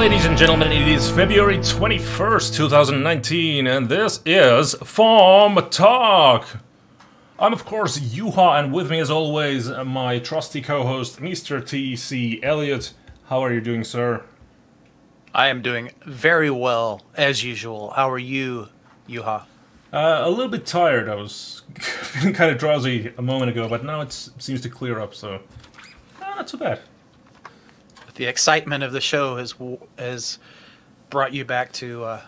ladies and gentlemen, it is February 21st, 2019, and this is FAWMtalk. I'm, of course, Juha, and with me, as always, my trusty co-host, Mr. T.C. Elliott. How are you doing, sir? I am doing very well, as usual. How are you, Juha? A little bit tired. I was feeling kind of drowsy a moment ago, but now it seems to clear up, so not too bad. The excitement of the show has brought you back to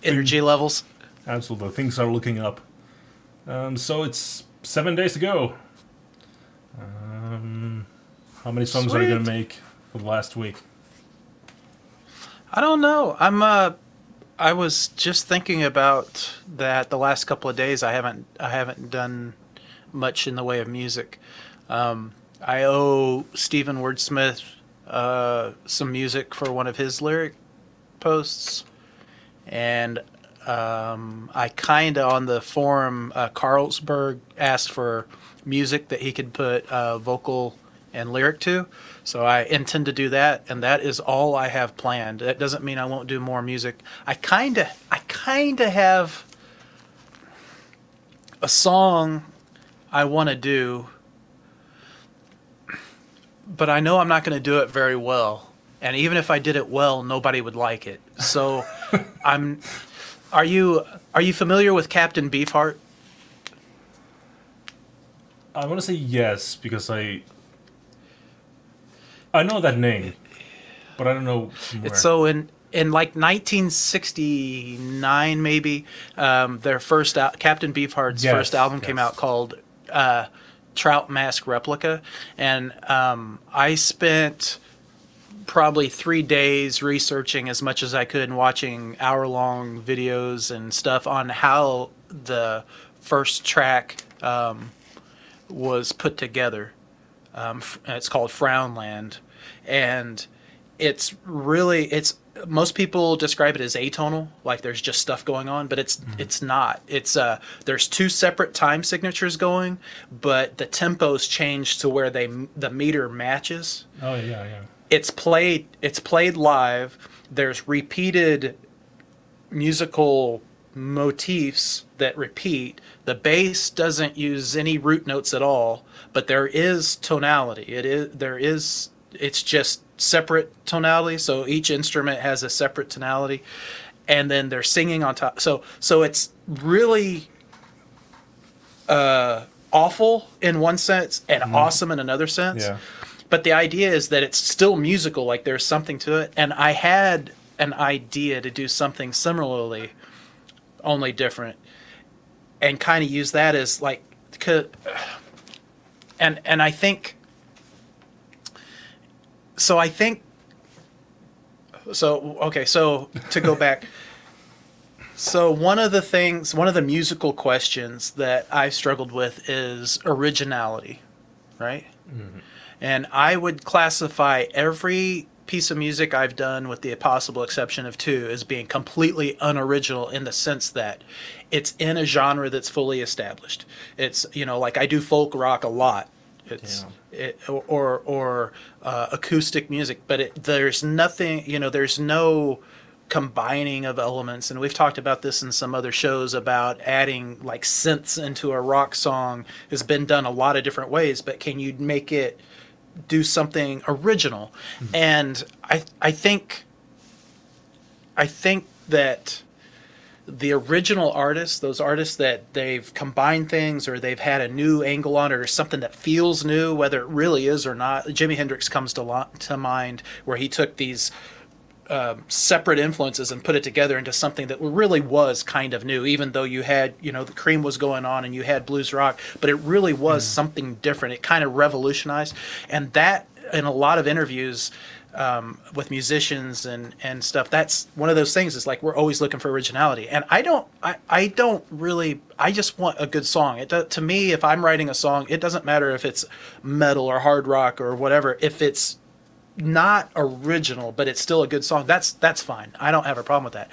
energy levels. Absolutely, things are looking up. So it's 7 days to go. How many songs are you gonna make for the last week? I don't know. I was just thinking about that the last couple of days. I haven't done much in the way of music. I owe Stephen Wordsmith some music for one of his lyric posts, and I kind of on the forum, Carlsberg asked for music that he could put vocal and lyric to, so I intend to do that, and that is all I have planned. That doesn't mean I won't do more music. I kind of have a song I want to do, but I know I'm not going to do it very well. And even if I did it well, nobody would like it. So Are you familiar with Captain Beefheart? I want to say yes, because I know that name, but I don't know from where. So in like 1969 maybe, their first Captain Beefheart's first album came out called Trout Mask Replica, and I spent probably 3 days researching as much as I could and watching hour-long videos and stuff on how the first track was put together. It's called Frownland, and it's most people describe it as atonal, like there's just stuff going on, but it's not. It's there's two separate time signatures going, but the tempos change to where the meter matches. Oh yeah. It's played live. There's repeated musical motifs that repeat. The bass doesn't use any root notes at all, but there is tonality. It's just separate tonality, so each instrument has a separate tonality, and then they're singing on top. So it's really awful in one sense and awesome in another sense. Yeah. But the idea is that it's still musical, like there's something to it. And I had an idea to do something similarly, only different, and kind of use that as like, and I think. So to go back, so one of the musical questions that I've struggled with is originality, right? Mm-hmm. And I would classify every piece of music I've done, with the possible exception of two, as being completely unoriginal in the sense that it's in a genre that's fully established. It's, like I do folk rock a lot. Or acoustic music, but there's nothing, there's no combining of elements, and we've talked about this in some other shows about adding like synths into a rock song has been done a lot of different ways, but can you make it do something original? Mm-hmm. And I think that the original artists, those artists that they've combined things or they've had a new angle on it or something that feels new, whether it really is or not. Jimi Hendrix comes to mind, where he took these separate influences and put it together into something that really was kind of new, even though you had, the Cream was going on and you had blues rock, but it really was something different. It kind of revolutionized. And that, in a lot of interviews with musicians and stuff, that's one of those things. Is like we're always looking for originality, and I just want a good song. To me, if I'm writing a song, it doesn't matter if it's metal or hard rock or whatever. If it's not original, but it's still a good song, that's fine. I don't have a problem with that.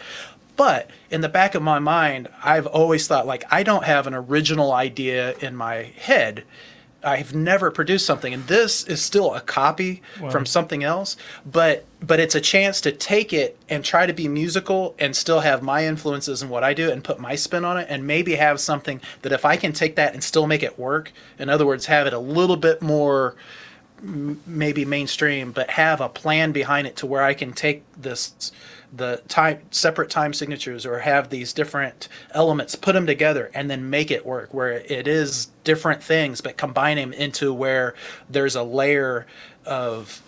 But in the back of my mind, I've always thought, like, I don't have an original idea in my head. I've never produced something, and this is still a copy from something else, but it's a chance to take it and try to be musical and still have my influences in what I do and put my spin on it, and maybe have something that if I can take that and still make it work, in other words, have it a little bit more maybe mainstream, but have a plan behind it to where I can take the separate time signatures, or have these different elements, put them together, and then make it work, where it is different things, but combine them into where there's a layer of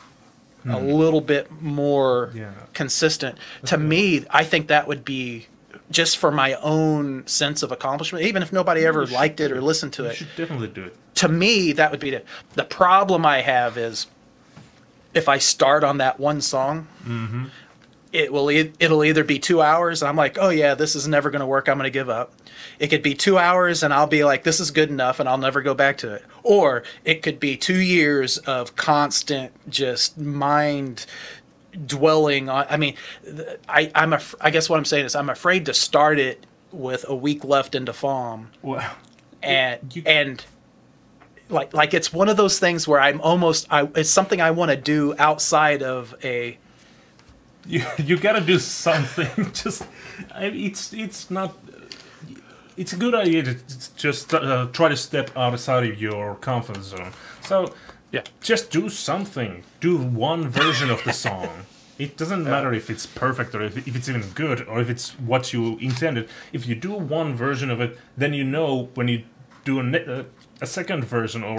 a little bit more consistent. To me, I think that would be, just for my own sense of accomplishment, even if nobody ever liked it or listened to it. You should definitely do it. To me, that would be the problem I have is, if I start on that one song, it'll either be 2 hours and I'm like, oh yeah, this is never going to work, I'm going to give up. It could be 2 hours and I'll be like, this is good enough, and I'll never go back to it. Or it could be 2 years of constant just mind dwelling on. I mean, I guess what I'm saying is, I'm afraid to start it with a week left into FAWM. Well, and like it's one of those things where it's something I want to do outside of a. You gotta do something. It's not. It's a good idea to just try to step outside of your comfort zone. So just do something. Do one version of the song. It doesn't matter if it's perfect, or if it's even good, or if it's what you intended. If you do one version of it, then you know when you do a second version or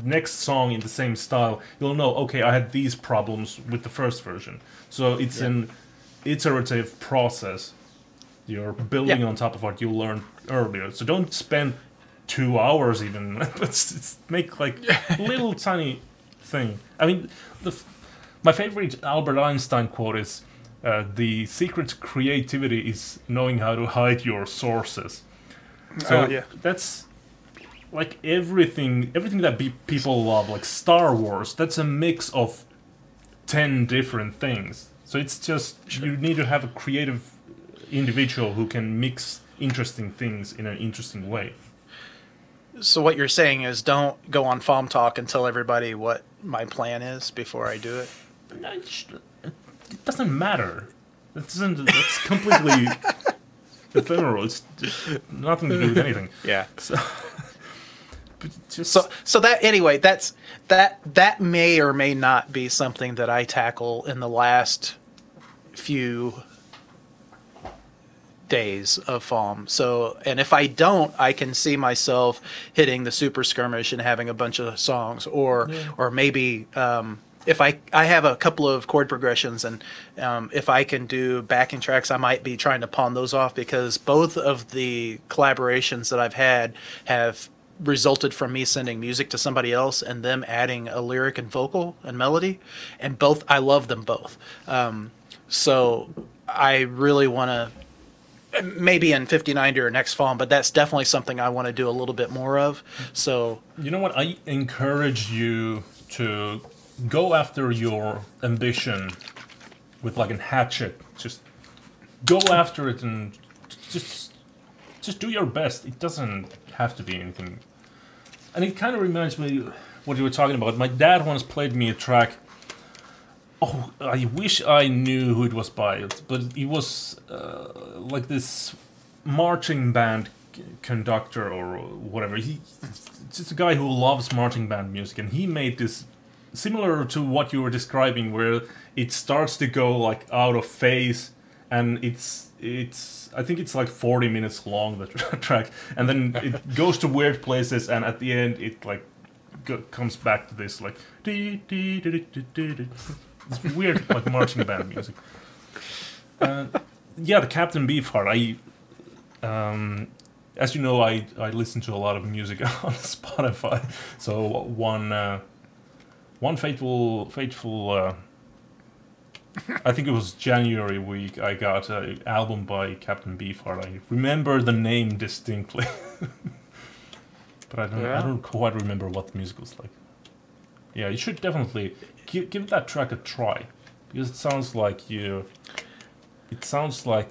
next song in the same style, you'll know, okay, I had these problems with the first version. So it's an iterative process. You're building on top of what you learned earlier. So don't spend 2 hours even. Let's make like little tiny thing. I mean, my favorite Albert Einstein quote is, the secret to creativity is knowing how to hide your sources. So that's like everything that people love, like Star Wars, that's a mix of 10 different things. So it's just, you need to have a creative individual who can mix interesting things in an interesting way. So what you're saying is, don't go on FAWMtalk and tell everybody what my plan is before I do it? It doesn't matter. That's completely ephemeral. It's nothing to do with anything. Yeah. So that anyway, that may or may not be something that I tackle in the last few days of FAWM. So, and if I don't, I can see myself hitting the Super Skirmish and having a bunch of songs, or maybe if I have a couple of chord progressions, and if I can do backing tracks, I might be trying to pawn those off, because both of the collaborations that I've had have resulted from me sending music to somebody else and them adding a lyric and vocal and melody, and both, I love them both. So I really want to, maybe in 5090 or next FAWM, but that's definitely something I want to do a little bit more of. So, you know what, I encourage you to go after your ambition with like a hatchet. Just go after it and just do your best. It doesn't have to be anything. And it kind of reminds me what you were talking about. My dad once played me a track. Oh, I wish I knew who it was by, but it was like this marching band conductor or whatever. He's just a guy who loves marching band music, and he made this similar to what you were describing, where it starts to go like out of phase, and it's I think it's like 40 minutes long, the track, and then it goes to weird places, and at the end it like comes back to this like it's weird like marching band music. The Captain Beefheart. As you know, I listen to a lot of music on Spotify. So one fateful I think it was January week, I got an album by Captain Beefheart. I remember the name distinctly, but I don't quite remember what the music was like. Yeah, you should definitely give that track a try, because it sounds like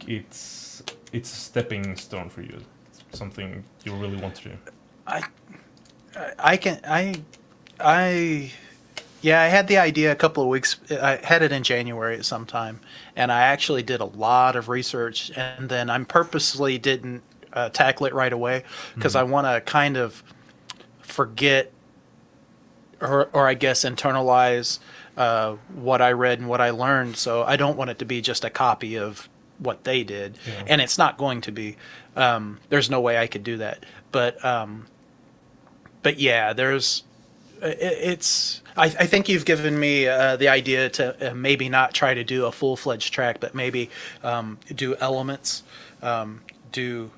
it's a stepping stone for you. It's something you really want to do. I yeah, I had the idea a couple of weeks. I had it in January at some time, and I actually did a lot of research, and then I purposely didn't tackle it right away because I want to kind of forget, or I guess internalize what I read and what I learned. So I don't want it to be just a copy of what they did, and it's not going to be. There's no way I could do that, but yeah, it's. I think you've given me the idea to maybe not try to do a full-fledged track, but maybe do elements, do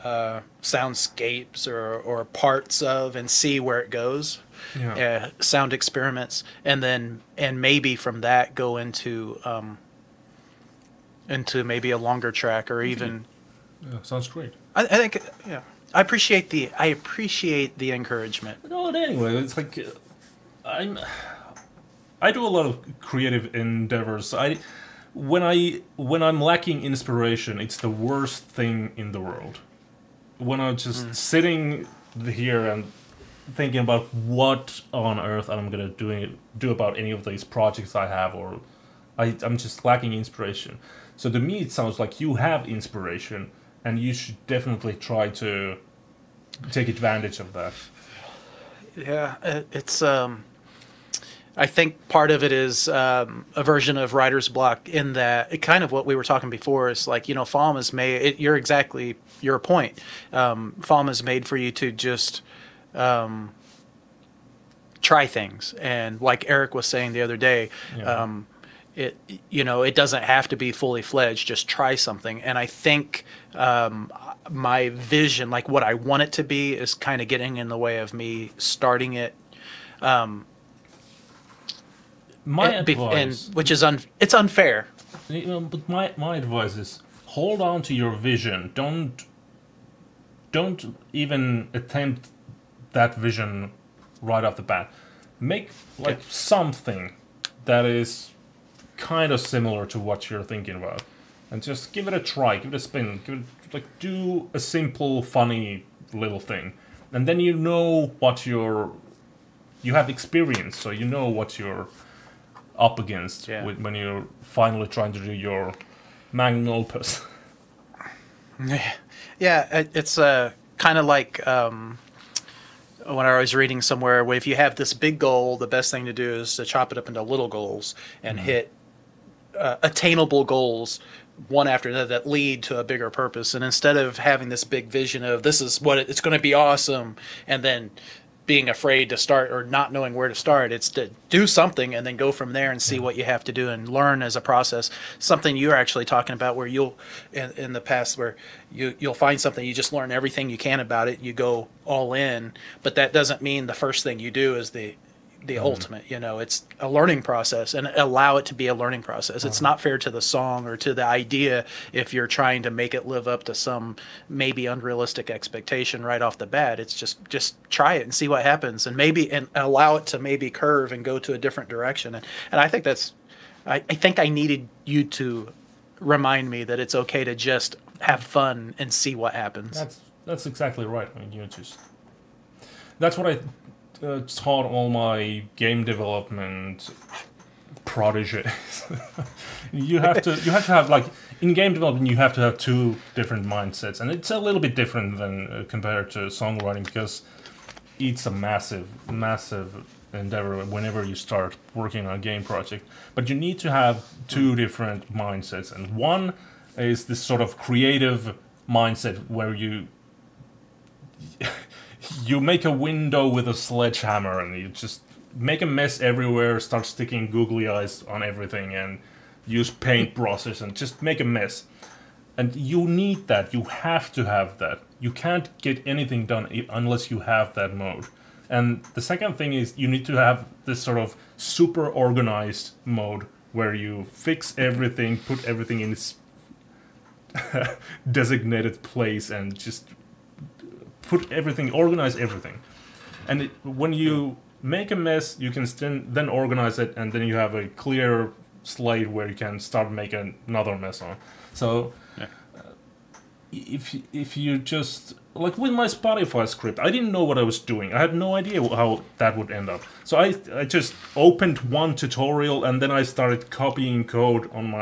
soundscapes or parts of, and see where it goes. Sound experiments, and maybe from that go into maybe a longer track, or even. Yeah, sounds great. I think I appreciate the encouragement. No, anyway, it's like I do a lot of creative endeavors. When I'm lacking inspiration, it's the worst thing in the world. When I'm just sitting here and thinking about what on earth I'm gonna do about any of these projects I have, or I'm just lacking inspiration. So to me, it sounds like you have inspiration, and you should definitely try to take advantage of that. Yeah, it's. I think part of it is a version of writer's block, in that kind of what we were talking before is like, FAWM is made. You're exactly your point. FAWM is made for you to just try things, and like Eric was saying the other day. It doesn't have to be fully fledged. Just try something, and I think my vision, like what I want it to be, is kind of getting in the way of me starting it. My advice, which is it's unfair. But my advice is hold on to your vision. Don't even attempt that vision right off the bat. Make something that is kind of similar to what you're thinking about, and just give it a try, give it a spin, do a simple, funny little thing, and then you have experience, so you know what you're up against when you're finally trying to do your magnum opus. Yeah, it's kind of like when I was reading somewhere, if you have this big goal, the best thing to do is to chop it up into little goals and hit attainable goals one after another that lead to a bigger purpose. And instead of having this big vision of this is what it's going to be awesome, and then being afraid to start or not knowing where to start, it's to do something and then go from there and see what you have to do and learn as a process. Something you're actually talking about, where you'll in the past, where you'll find something, you just learn everything you can about it, you go all in, but that doesn't mean the first thing you do is the ultimate. It's a learning process, and allow it to be a learning process. It's not fair to the song or to the idea if you're trying to make it live up to some maybe unrealistic expectation right off the bat. It's just try it and see what happens, and allow it to maybe curve and go to a different direction. And I think I think I needed you to remind me that it's okay to just have fun and see what happens. That's exactly right. I mean, that's what I taught all my game development prodigies. you have to have, like, in game development, you have to have two different mindsets, and it's a little bit different than compared to songwriting, because it's a massive endeavor whenever you start working on a game project. But you need to have two different mindsets, and one is this sort of creative mindset where you make a window with a sledgehammer and you just make a mess everywhere, start sticking googly eyes on everything, and use paint brushes and just make a mess. And you need that. You have to have that. You can't get anything done unless you have that mode. And the second thing is you need to have this sort of super organized mode where you fix everything, put everything in its designated place, and just organize everything. And when you make a mess, you can then organize it, and then you have a clear slate where you can start making another mess on. So if you just like with my Spotify script, I didn't know what I was doing. I had no idea how that would end up. So I just opened one tutorial and then I started copying code on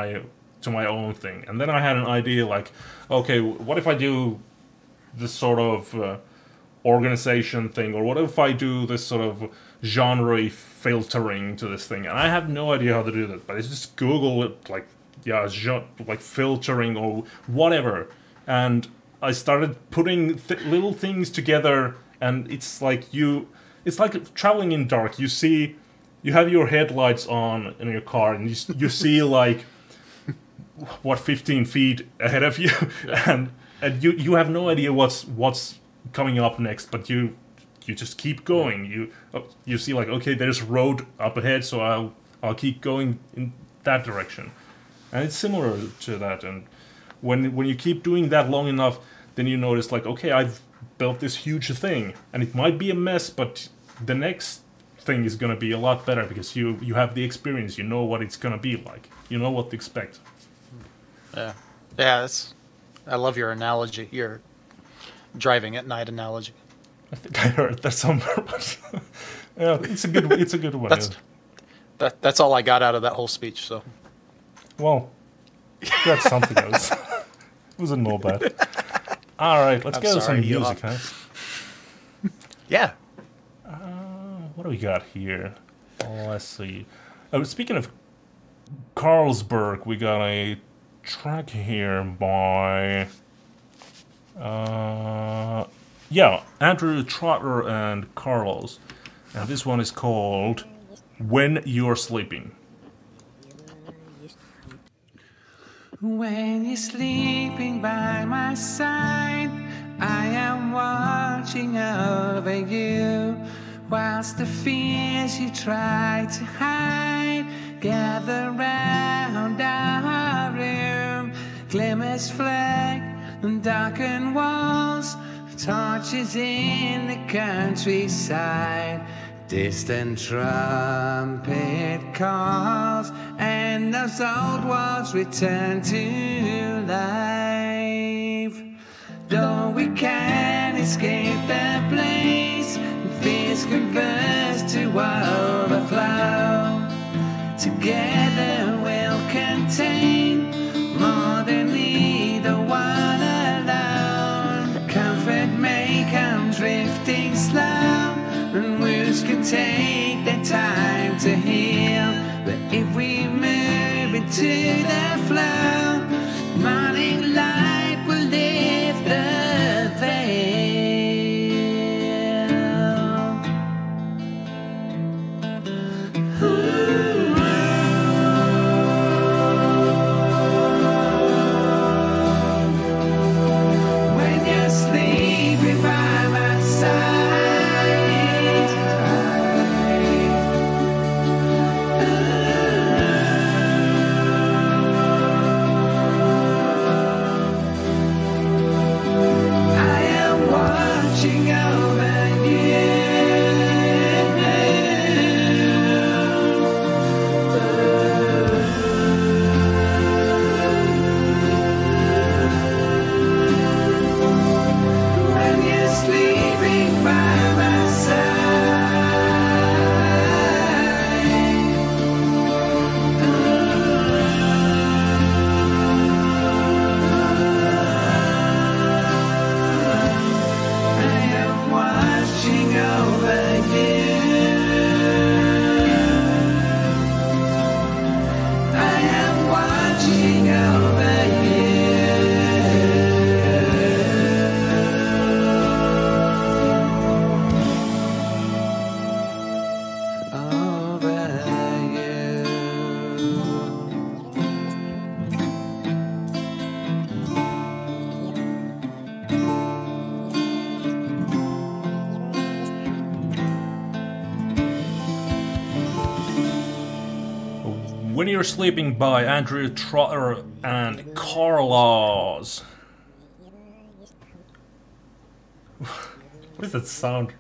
to my own thing. And then I had an idea like, okay, what if I do this sort of organization thing, or what if I do this sort of genre filtering to this thing? And I have no idea how to do that, but I just Google it, like, yeah, like filtering or whatever, and I started putting little things together, and it's like traveling in dark. You have your headlights on in your car, and you see like what 15 feet ahead of you, yeah. and you have no idea what's coming up next, but you just keep going. You see like, okay, there's a road up ahead, so I'll keep going in that direction, and it's similar to that. And when you keep doing that long enough, then you notice like, okay, I've built this huge thing, and it might be a mess, but the next thing is gonna be a lot better because you have the experience. You know what it's gonna be like. You know what to expect. Yeah, I love your analogy. Your driving at night analogy. I think I heard that somewhere, but yeah, it's a good one. That's all I got out of that whole speech. So, well, that's something else. It wasn't more bad. All right, let's get to some music, huh? Yeah. What do we got here? Oh, let's see. Speaking of Carlsberg, we got a track here by Andrew Trotter and Carlos, and this one is called When You're Sleeping. When you're sleeping by my side, I am watching over you, whilst the fears you try to hide gather round our room. Glimmers flick and darkened walls, torches in the countryside. Distant trumpet calls, and those old walls return to life. Though we can't escape the place, fears converse to overflow. Together we'll contain more than either one alone. Comfort may come drifting slow, and wounds can take their time to heal. But if we move into the flow, morning light will lift the veil. When you're sleeping by my side, I am watching over you. When you're sleeping by my I am watching over you. I am watching over you. Over you. When You're Sleeping by Andrew Trotter and Carlos. What is that sound?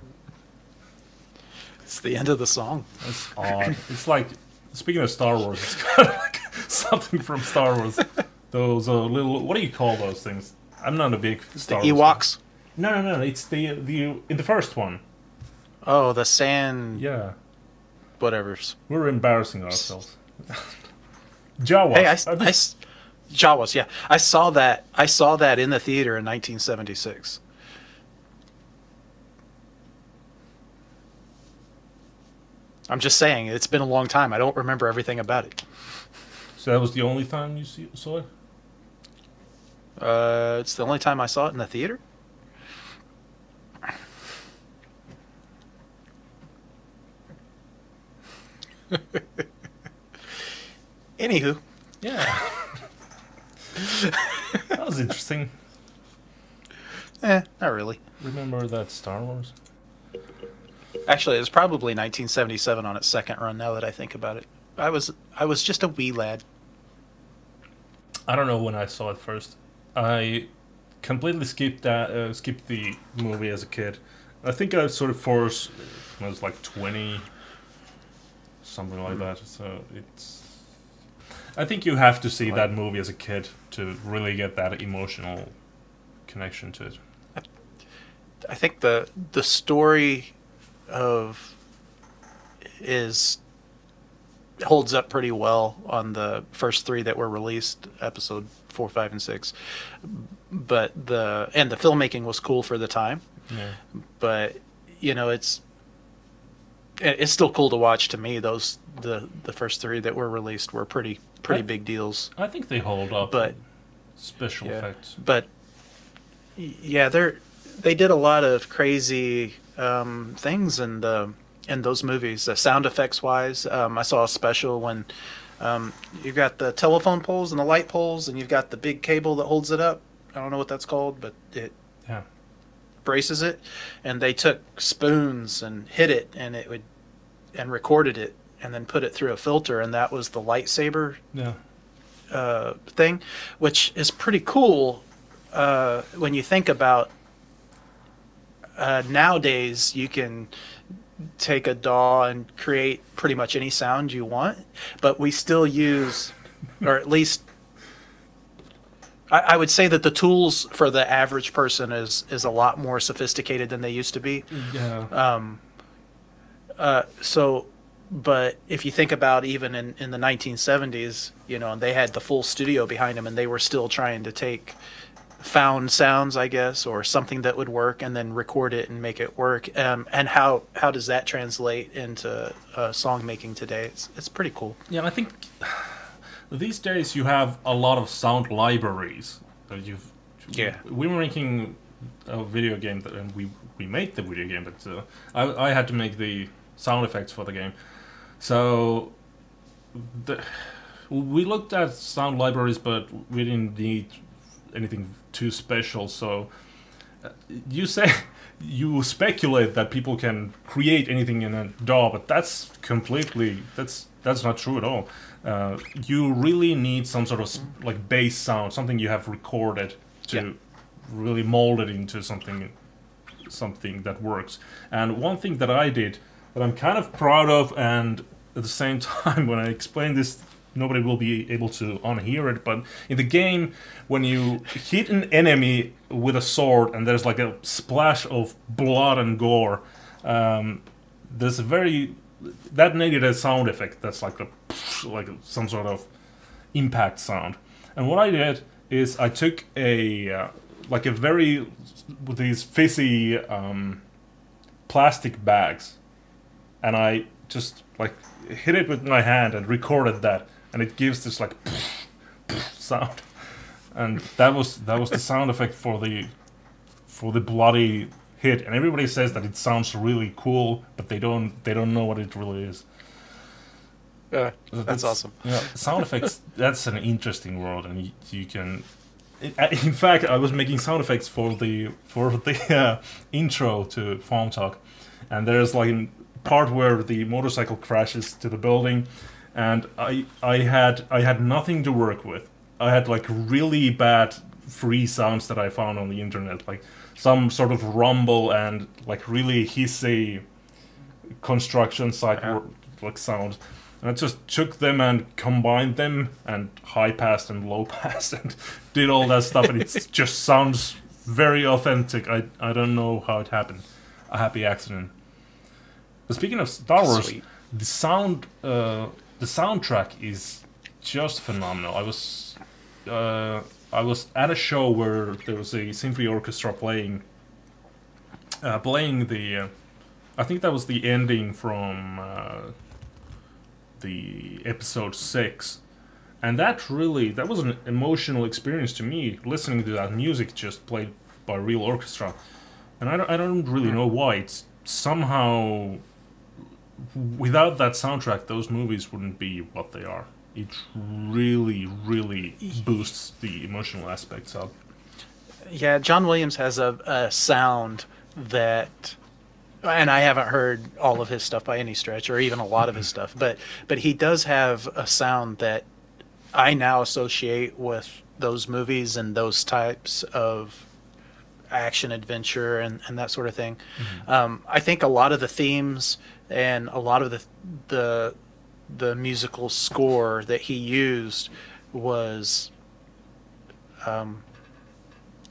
It's the end of the song. That's odd. It's like, speaking of Star Wars, it's kind of like something from Star Wars. Those little, what do you call those things? I'm not a big The Star Wars Ewoks. fan. No. It's the in the first one. Oh, the sand. Yeah, Whatever's. we're embarrassing ourselves. Jawas. Hey, Jawas. Yeah, I saw that. I saw that in the theater in 1976. I'm just saying, it's been a long time. I don't remember everything about it. So that was the only time you saw it? It's the only time I saw it in the theater. Anywho, Yeah. That was interesting. not really. Remember that Star Wars? Actually, it was probably 1977 on its second run. Now that I think about it, I was just a wee lad. I don't know when I saw it first. I completely skipped the movie as a kid. I think I sort of forced when I was like 20, something like that. So it's. I think you have to see that movie as a kid to really get that emotional connection to it. I think the story of is holds up pretty well on the first three that were released, episode 4, 5, and 6. But the filmmaking was cool for the time. Yeah. But it's still cool to watch. To me, the first three that were released were pretty big deals. I think they hold up. But special effects. But yeah, they did a lot of crazy things in those movies, sound effects wise. I saw a special when you've got the telephone poles and the light poles, and you've got the big cable that holds it up. I don't know what that's called, but it braces it. And they took spoons and hit it, and recorded it, and then put it through a filter, and that was the lightsaber thing, which is pretty cool when you think about. Nowadays, you can take a DAW and create pretty much any sound you want, but we still use, or at least I would say that the tools for the average person is a lot more sophisticated than they used to be. Yeah. But if you think about even in the 1970s, and they had the full studio behind them, and they were still trying to take found sounds, I guess, or something that would work, and then record it and make it work. And how does that translate into song making today? It's pretty cool. Yeah, and I think these days you have a lot of sound libraries. We were making a video game, and we made the video game, but I had to make the sound effects for the game. So we looked at sound libraries, but we didn't need anything too special. So you speculate that people can create anything in a DAW, but that's not true at all. You really need some sort of like bass sound, something you have recorded to really mold it into something that works. And one thing that I did that I'm kind of proud of, and at the same time when I explain this, nobody will be able to unhear it, but in the game, when you hit an enemy with a sword and there's like a splash of blood and gore, there's that needed a sound effect that's like some sort of impact sound. And what I did is I took with these fizzy plastic bags, and I just like hit it with my hand and recorded that. And it gives this like sound, and that was the sound effect for the bloody hit. And everybody says that it sounds really cool, but they don't know what it really is. That's awesome. Yeah, sound effects. That's an interesting world, and you can. In fact, I was making sound effects for the intro to FAWMtalk, and there's like a part where the motorcycle crashes to the building. And I had nothing to work with. I had like really bad free sounds that I found on the internet, like some sort of rumble and like really hissy construction site like sound. And I just took them and combined them and high-passed and low-passed and did all that stuff, and it just sounds very authentic. I don't know how it happened. A happy accident. But speaking of Star Wars, Sweet. the soundtrack is just phenomenal. I was at a show where there was a symphony orchestra playing the. I think that was the ending from the episode 6, and that was an emotional experience to me, listening to that music just played by real orchestra. And I don't really know why. It's somehow, without that soundtrack, those movies wouldn't be what they are. It really, really boosts the emotional aspects of. Yeah, John Williams has a sound that, and I haven't heard all of his stuff by any stretch, or even a lot of his stuff, but he does have a sound that I now associate with those movies and those types of action adventure and that sort of thing. I think a lot of the themes and a lot of the musical score that he used was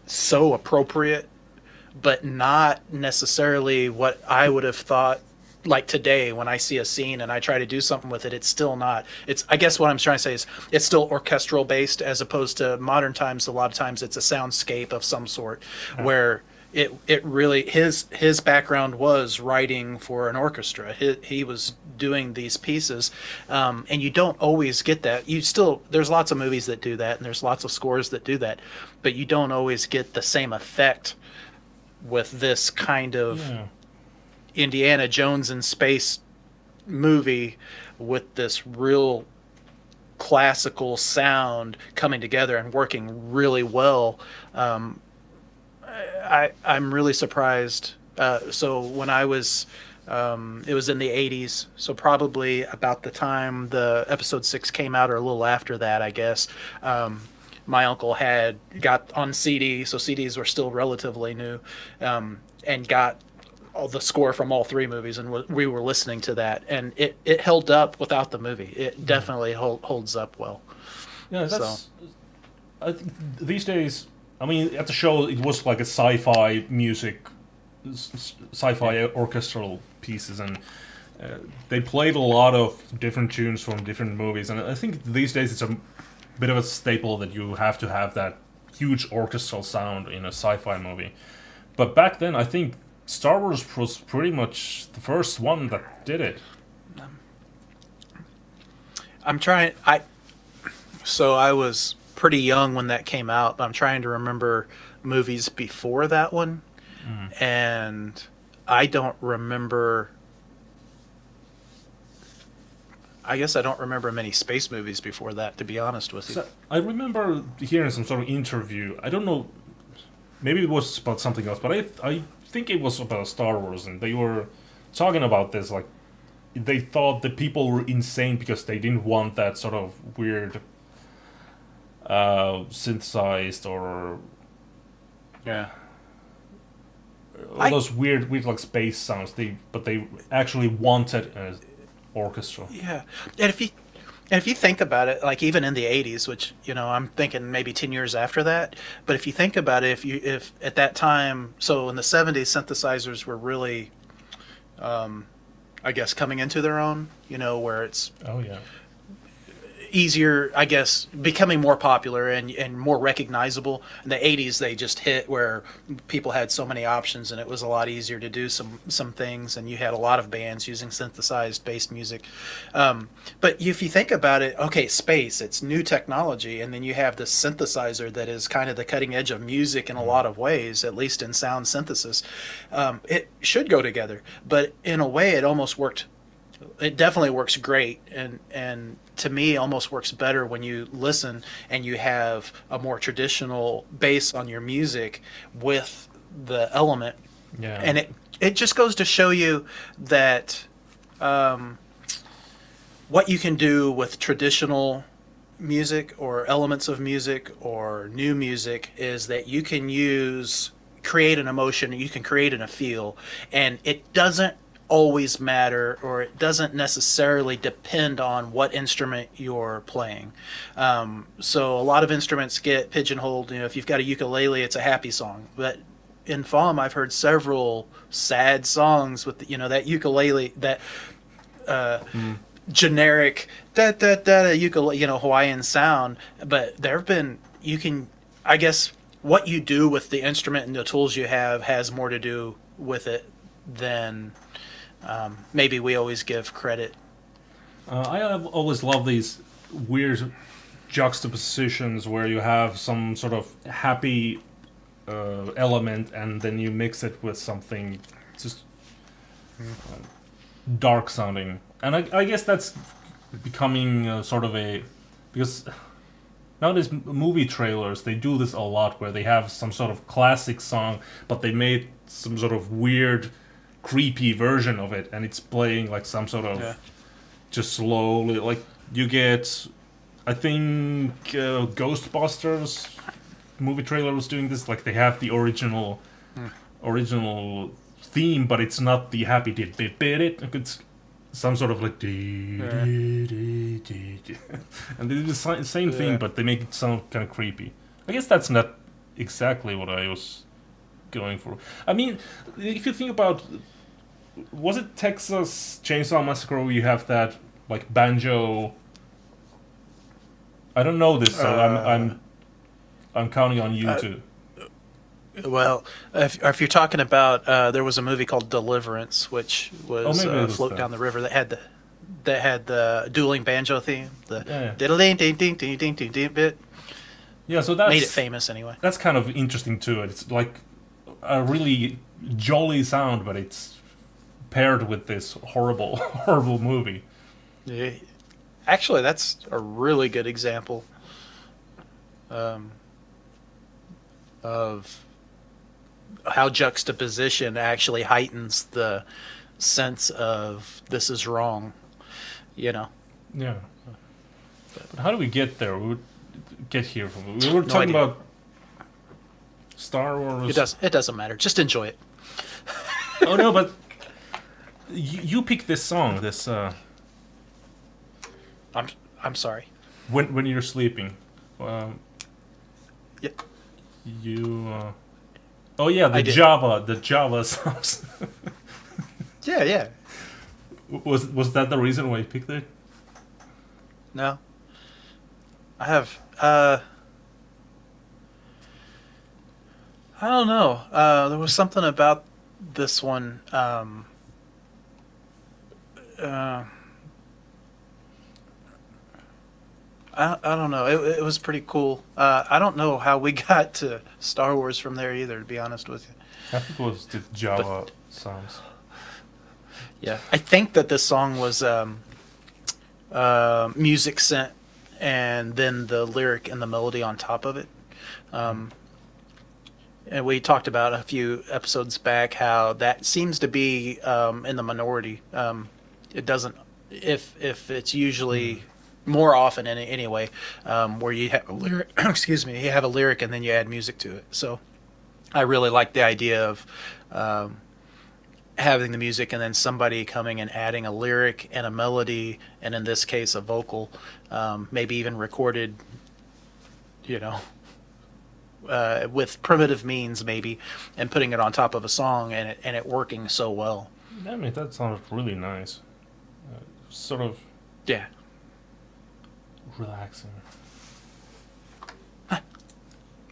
so appropriate, but not necessarily what I would have thought. Like today, when I see a scene and I try to do something with it, it's still not. I guess what I'm trying to say is it's still orchestral based, as opposed to modern times. A lot of times it's a soundscape of some sort, where it really, his background was writing for an orchestra. He was doing these pieces, and you don't always get that. There's lots of movies that do that, and there's lots of scores that do that, but you don't always get the same effect with this kind of Indiana Jones in space movie with this real classical sound coming together and working really well. I'm really surprised. So when I was, it was in the 80s, so probably about the time the episode 6 came out, or a little after that, I guess. My uncle had got on CD, so CDs were still relatively new, and got all the score from all 3 movies, and we were listening to that, and it held up without the movie. It definitely holds up well. Yeah, I think these days, I mean, at the show it was like a sci-fi music, sci-fi orchestral pieces, and they played a lot of different tunes from different movies, and I think these days it's a bit of a staple that you have to have that huge orchestral sound in a sci-fi movie. But back then, I think Star Wars was pretty much the first one that did it. So I was pretty young when that came out, but I'm trying to remember movies before that one, and I don't remember. I guess I don't remember many space movies before that, to be honest with you. So I remember hearing some sort of interview. I don't know, maybe it was about something else, but I think it was about Star Wars, and they were talking about this, like, they thought that people were insane because they didn't want that sort of weird synthesized or all those weird like space sounds. But they actually wanted an orchestra. Yeah, and if you think about it, like even in the 80s, which, I'm thinking maybe 10 years after that, but if you think about it, if at that time, so in the 70s, synthesizers were really, I guess, coming into their own, where it's easier, I guess, becoming more popular and more recognizable. In the 80s, they just hit where people had so many options, and it was a lot easier to do some things, and you had a lot of bands using synthesized based music. But if you think about it, okay, space, it's new technology, and then you have this synthesizer that is kind of the cutting edge of music in a lot of ways, at least in sound synthesis. It should go together, but in a way it almost worked. It definitely works great, and to me almost works better when you listen and you have a more traditional base on your music with the element. Yeah. And it just goes to show you that what you can do with traditional music or elements of music or new music is that you can create an emotion, you can create a feel, and it doesn't always matter, or it doesn't necessarily depend on what instrument you're playing. So a lot of instruments get pigeonholed. If you've got a ukulele, it's a happy song. But in FAWM, I've heard several sad songs with that ukulele, that generic da da da ukulele, Hawaiian sound. But there have been, I guess what you do with the instrument and the tools you have has more to do with it than maybe we always give credit. I have always loved these weird juxtapositions where you have some sort of happy element and then you mix it with something just dark sounding. And I guess that's becoming sort of because nowadays movie trailers, they do this a lot where they have some sort of classic song, but they made some sort of weird, creepy version of it, and it's playing like some sort of just slowly, like you get, I think Ghostbusters movie trailer was doing this, like they have the original theme, but it's not the happy it's some sort of like and they do the same thing, but they make it sound kind of creepy. I guess that's not exactly what I was going for. I mean, if you think about, was it Texas Chainsaw Massacre where you have that like banjo? I don't know this, so I'm counting on you to. Well, if you're talking about, there was a movie called Deliverance, which was Float Down the River that had the dueling banjo theme, the diddle-ding ding ding ding ding ding ding bit. Yeah, so that made it famous anyway. That's kind of interesting too. It's like a really jolly sound, but it's paired with this horrible movie. Yeah. Actually, that's a really good example of how juxtaposition actually heightens the sense of this is wrong, Yeah. But how do we get there? We would get here. We were talking about Star Wars. It doesn't matter. Just enjoy it. Oh no, but you picked this song. This. I'm sorry. When you're sleeping. Yep. You. Oh yeah, the Java songs. Yeah. Was that the reason why you picked it? No. I have. I don't know. There was something about this one. I don't know. It was pretty cool. I don't know how we got to Star Wars from there either, to be honest with you. I think it was the Java songs. Yeah, I think that this song was music sent, and then the lyric and the melody on top of it. And we talked about a few episodes back how that seems to be in the minority. It doesn't, if it's usually more often anyway, where you have a lyric. Excuse me, you have a lyric and then you add music to it. So I really like the idea of having the music and then somebody coming and adding a lyric and a melody, and in this case a vocal, maybe even recorded, with primitive means maybe, and putting it on top of a song and it working so well. I mean, that sounded really nice. Sort of. Yeah. Relaxing.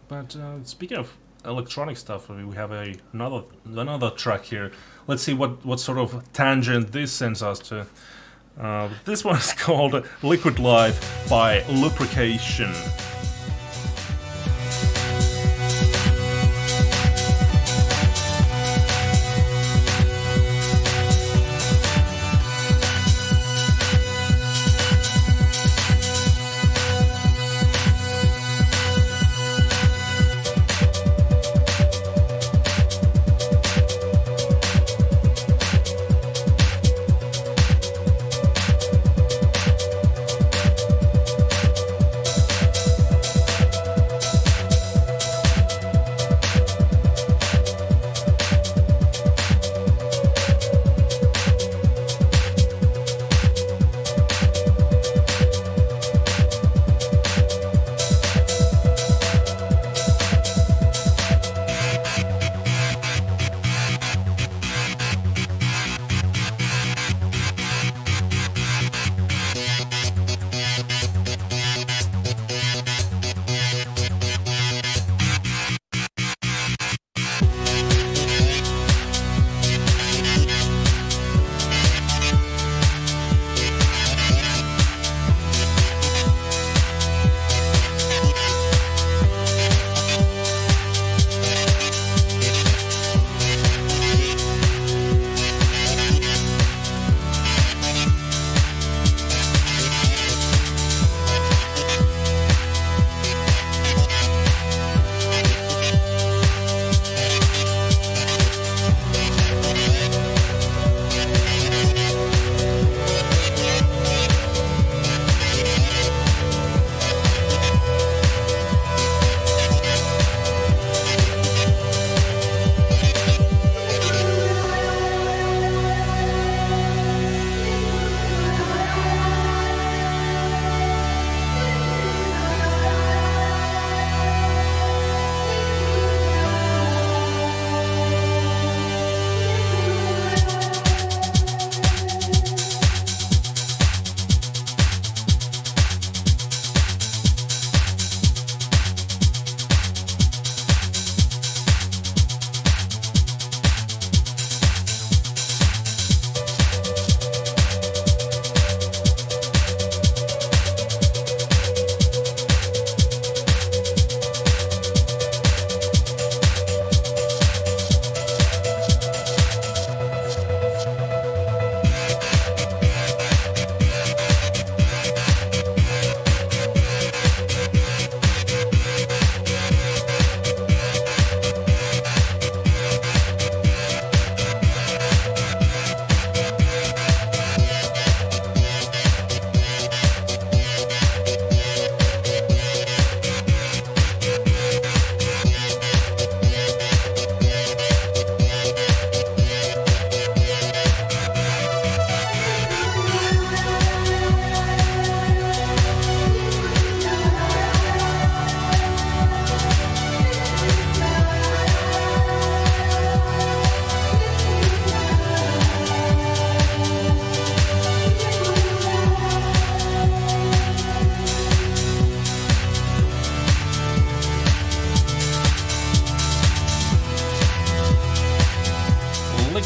But speaking of electronic stuff, we have another track here. Let's see what sort of tangent this sends us to. This one's called Liquid Life by Lubrication.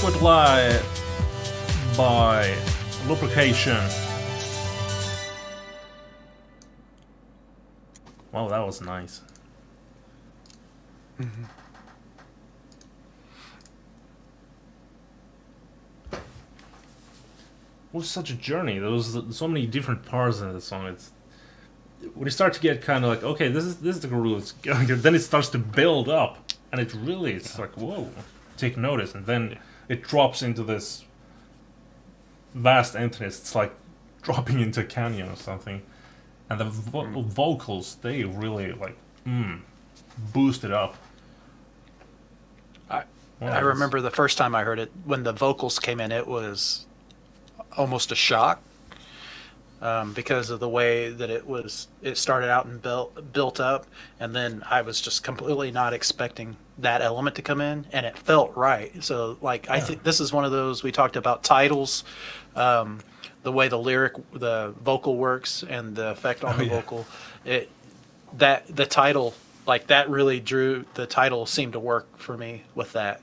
Liquid Lie by Lubrication. Wow, that was nice. Mm-hmm. It was such a journey. There was so many different parts in the song. It's when you start to get kind of like, okay, this is the groove. It's going to, then it starts to build up, and it's like, whoa, take notice, and then it drops into this vast emptiness. It's like dropping into a canyon or something, and the vocals, they really like boost it up. I remember the first time I heard it, when the vocals came in, it was almost a shock, because of the way that it started out and built up, and then I was just completely not expecting that element to come in, and it felt right. So like, I think this is one of those, we talked about titles, the way the vocal works and the effect on the vocal, the title, like that really the title seemed to work for me with that.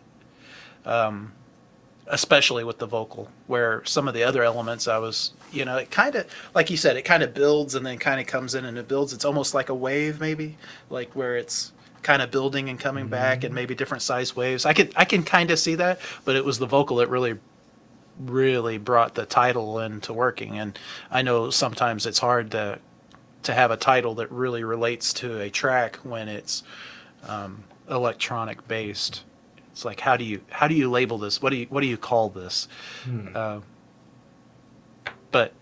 Especially with the vocal, where some of the other elements it kind of, like you said, it kind of builds and then kind of comes in and it builds. It's almost like a wave, maybe, like where it's kind of building and coming back, and maybe different size waves. I can kind of see that, but it was the vocal that really brought the title into working. And I know sometimes it's hard to have a title that really relates to a track when it's electronic based. It's like, how do you label this? What do you call this? But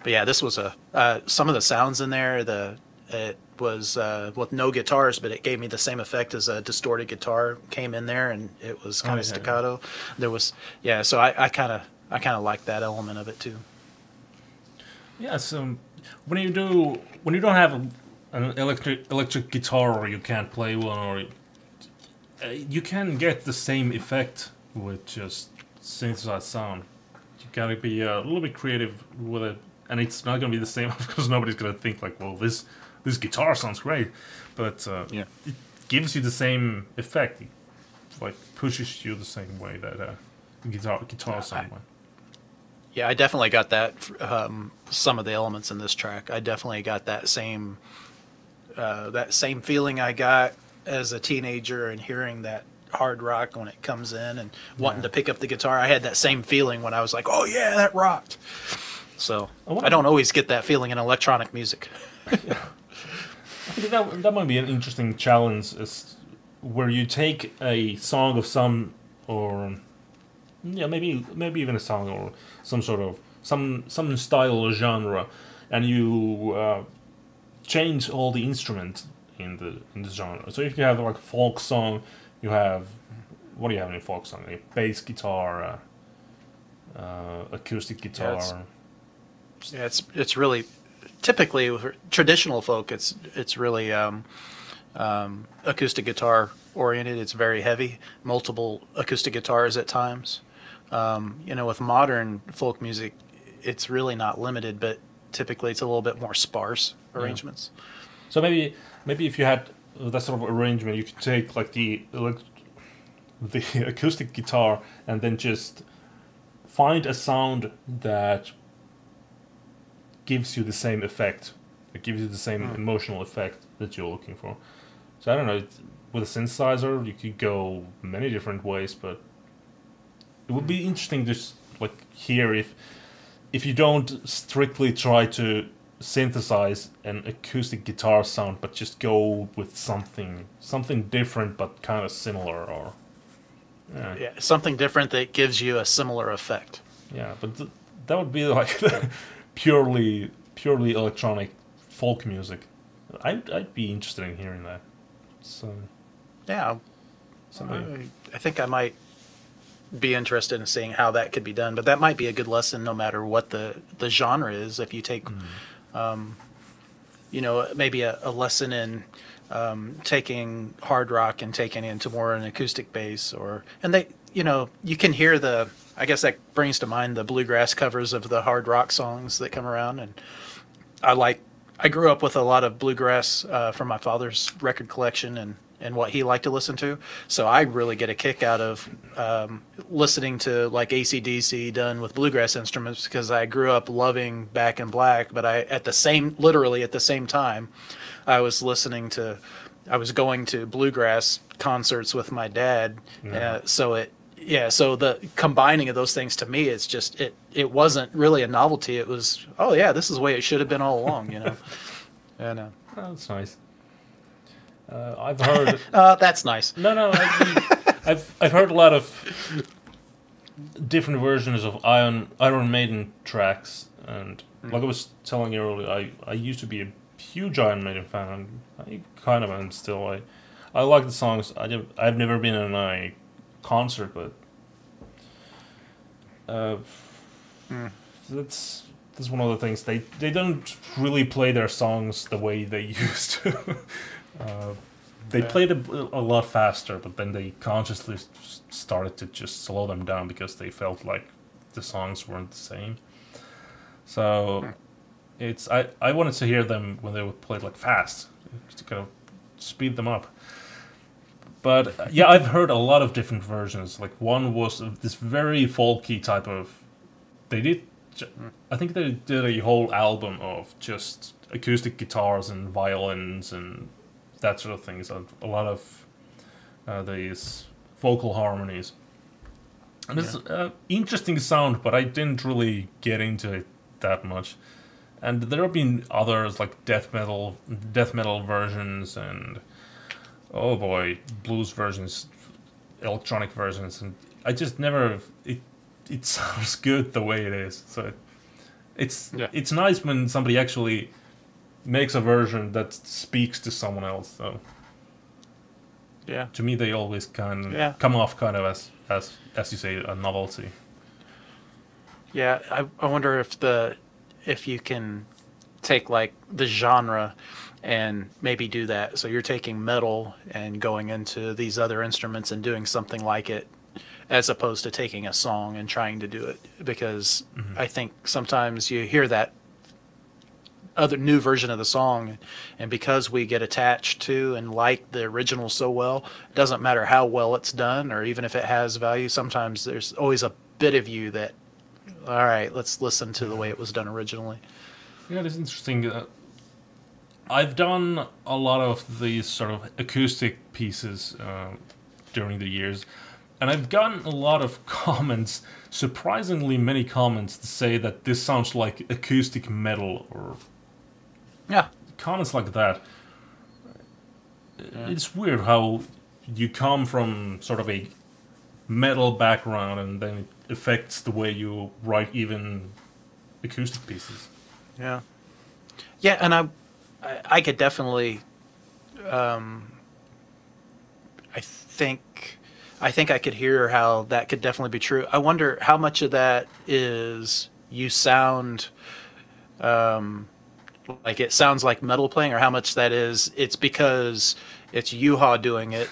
yeah, this was some of the sounds in there. It was with no guitars, but it gave me the same effect as a distorted guitar came in there, and it was kind of staccato. There was so I kind of like that element of it too. Yeah, so when you don't have an electric guitar, or you can't play one, or you can get the same effect with just synthesized sound. You gotta be a little bit creative with it, and it's not gonna be the same. Of course, nobody's gonna think like, "Well, this guitar sounds great," but it gives you the same effect. It like pushes you the same way that guitar sound. Yeah, I definitely got that. Some of the elements in this track, I definitely got that same feeling I got as a teenager, and hearing that hard rock when it comes in and wanting to pick up the guitar. I had that same feeling when I was like, oh yeah, that rocked. So I don't always get that feeling in electronic music. I think that might be an interesting challenge, is where you take a song of some maybe even a song or some sort of some style or genre, and you change all the instruments in the genre. So if you have like a folk song, you have, what do you have in a folk song? A bass guitar, acoustic guitar. It's really, typically traditional folk. It's really acoustic guitar oriented. It's very heavy, multiple acoustic guitars at times. With modern folk music, it's really not limited, but typically it's a little bit more sparse arrangements. Yeah. So maybe if you had that sort of arrangement, you could take like the acoustic guitar and then just find a sound that gives you the same effect. It gives you the same emotional effect that you're looking for. So I don't know, with a synthesizer you could go many different ways, but it would be interesting to like hear if you don't strictly try to synthesize an acoustic guitar sound, but just go with something different but kind of similar, or something different that gives you a similar effect. Yeah, but that would be like purely electronic folk music. I'd be interested in hearing that. So yeah, I think I might be interested in seeing how that could be done, but that might be a good lesson no matter what the genre is. If you take maybe a lesson in taking hard rock and taking it into more an acoustic bass, you can hear I guess that brings to mind the bluegrass covers of the hard rock songs that come around, and I grew up with a lot of bluegrass from my father's record collection, and what he liked to listen to. So I really get a kick out of listening to like AC/DC done with bluegrass instruments, because I grew up loving Back in Black, but literally at the same time, I was going to bluegrass concerts with my dad. So the combining of those things, to me, it's just it wasn't really a novelty. It was, oh yeah, this is the way it should have been all along, you know. And oh, that's nice. I've heard. That's nice. No. I've heard a lot of different versions of Iron Maiden tracks, and like I was telling you earlier, I used to be a huge Iron Maiden fan, and I kind of am still. I like the songs. I've never been in a concert, but that's one of the things. They don't really play their songs the way they used to. They played a lot faster, but then they consciously started to just slow them down because they felt like the songs weren't the same. So I wanted to hear them when they would play like fast, to kind of speed them up. But yeah, I've heard a lot of different versions. Like one was this very folky type of. I think they did a whole album of just acoustic guitars and violins and that sort of things. A lot of these vocal harmonies. And it's an interesting sound, but I didn't really get into it that much. And there have been others like death metal versions, and oh boy, blues versions, electronic versions, and I just never. It sounds good the way it is. So it's nice when somebody actually makes a version that speaks to someone else. So yeah, to me they always come off kind of as you say, a novelty. Yeah, I wonder if you can take like the genre and maybe do that. So you're taking metal and going into these other instruments and doing something like it, as opposed to taking a song and trying to do it. Because I think sometimes you hear that other new version of the song, and because we get attached to and like the original so well, it doesn't matter how well it's done or even if it has value, sometimes there's always a bit of you that, all right, let's listen to the way it was done originally. Yeah, it's interesting. I've done a lot of these sort of acoustic pieces during the years, and I've gotten a lot of comments, surprisingly many comments, to say that this sounds like acoustic metal, or comments like that. Yeah. It's weird how you come from sort of a metal background and then it affects the way you write even acoustic pieces. Yeah, and I could definitely, I think I could hear how that could definitely be true. I wonder how much of that is you sound like it sounds like metal playing, or how much that is it's because it's Yuha doing it.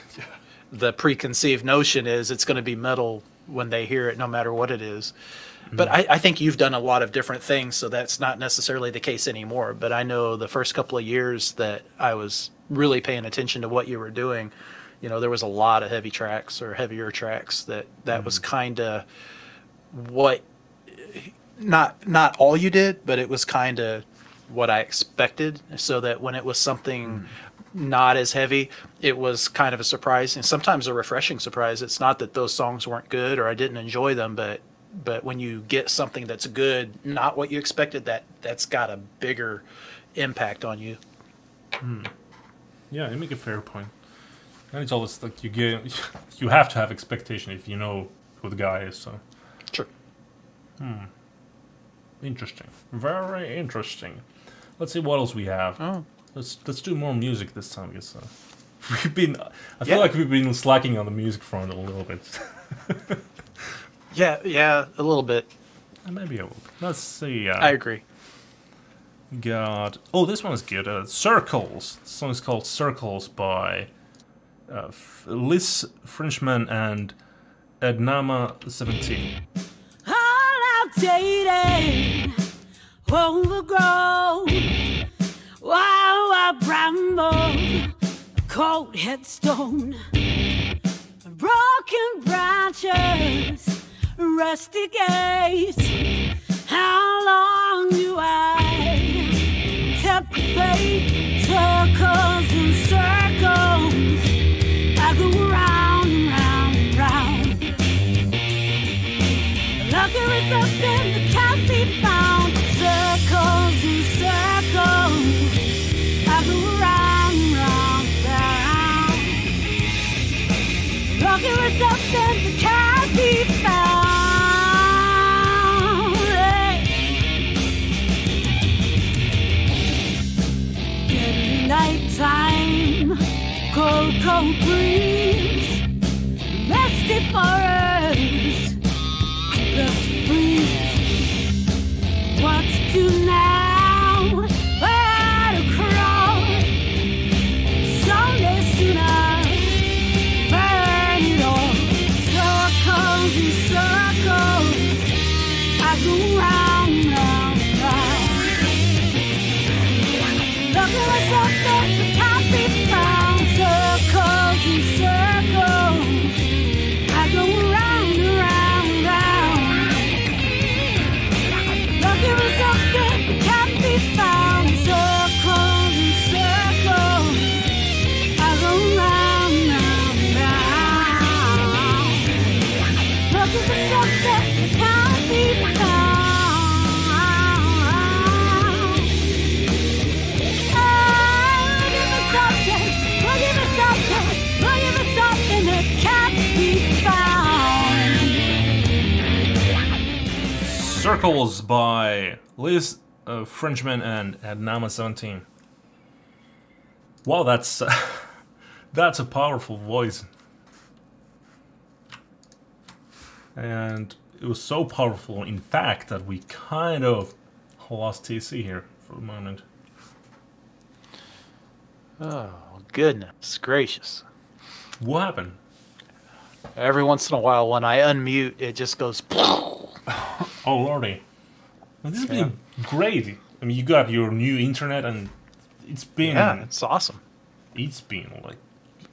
The preconceived notion is it's going to be metal when they hear it, no matter what it is. But I think you've done a lot of different things, so that's not necessarily the case anymore. But I know the first couple of years that I was really paying attention to what you were doing, you know, there was a lot of heavy tracks or heavier tracks that was kind of what, not all you did, but it was kind of what I expected, so that when it was something not as heavy, it was kind of a surprise, and sometimes a refreshing surprise. It's not that those songs weren't good or I didn't enjoy them, but when you get something that's good, not what you expected, that's got a bigger impact on you. Yeah, you make a fair point. And it's always like you have to have expectation if you know who the guy is. So sure. Interesting. Very interesting. Let's see what else we have. Oh. Let's do more music this time, I guess. I feel like we've been slacking on the music front a little bit. Yeah, a little bit. Maybe a little. Let's see. I agree. This one is good. Circles. The song is called Circles by Liz Frenchman and Ednama17. All outdated, overgrown, wild bramble, cold headstone, broken branches, rusty gates. How long do I tempt fate? Circles and circles, I go round and round and round. Lucky with something that can't be found. Circles and circles, I go round and round and round. Lucky with something that can't be found. Nighttime, cold, cold breeze, misty forest, just freeze. What to do now? Where to crawl? Someday sooner, burn it all. Circles and circles, I go round, round, round. Looking for something that can't be found. Circles and circles, I go round and round and round. Looking for something that can't be found. Circles and circles, I go round and round and round. Looking for something that can't be found. Circles by Liz Frenchman and Adnama 17. Wow, that's that's a powerful voice, and it was so powerful, in fact, that we kind of lost TC here for a moment. Oh, goodness gracious. What happened? Every once in a while, when I unmute, it just goes... Oh, lordy. Well, this has been great. I mean, you got your new internet, and it's been... Yeah, it's awesome. It's been, like,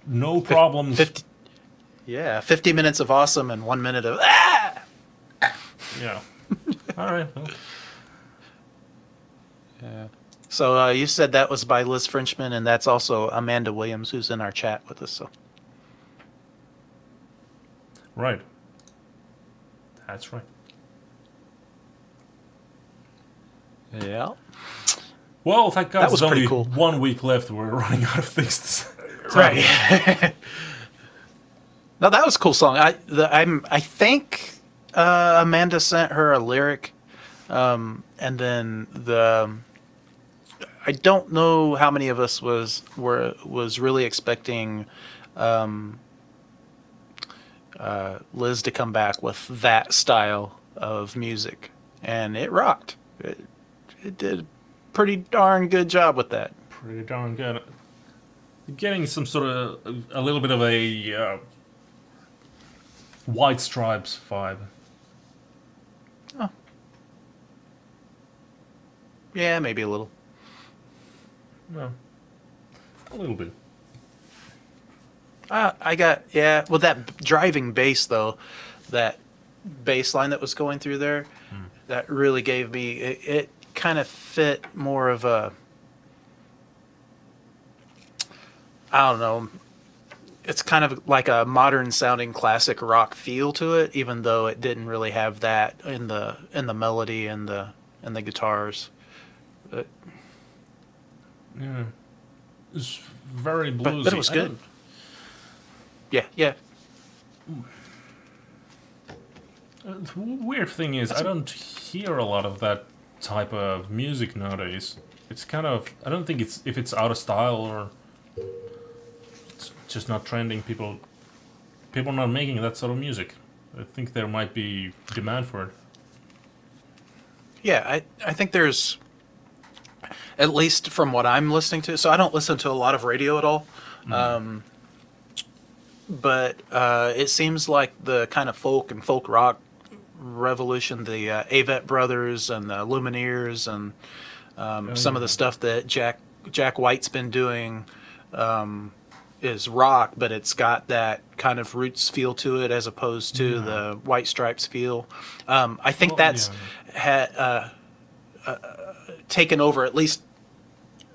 no problems. 50 minutes of awesome and 1 minute of... Ah! Yeah. All right. Well. Yeah. So you said that was by Liz Frenchman, and that's also Amanda Williams, who's in our chat with us. So. Right. That's right. Yeah. Well, thank God that was there's only cool. 1 week left. We're running out of things to say. Right. No, that was a cool song. I think Amanda sent her a lyric, and then I don't know how many of us was really expecting Liz to come back with that style of music, and it rocked. It did a pretty darn good job with that. Pretty darn good. Getting some sort of a little bit of a White Stripes vibe. Oh. Yeah, maybe a little. No. A little bit. Well, that driving bass, though, that bass line that was going through there, that really gave me, it kind of fit more of a, I don't know, it's kind of like a modern sounding classic rock feel to it, even though it didn't really have that in the melody and the guitars. But, yeah. It's very bluesy. But it was good. Yeah. The weird thing is, I don't hear a lot of that type of music nowadays. It's kind of, I don't think if it's out of style or it's just not trending. People are not making that sort of music. I think there might be demand for it. Yeah, I think there's, at least from what I'm listening to, so I don't listen to a lot of radio at all. But it seems like the kind of folk and folk rock revolution, the Avett Brothers and the Lumineers and some of the stuff that Jack White's been doing, is rock, but it's got that kind of roots feel to it as opposed to the White Stripes feel. I think that's taken over at least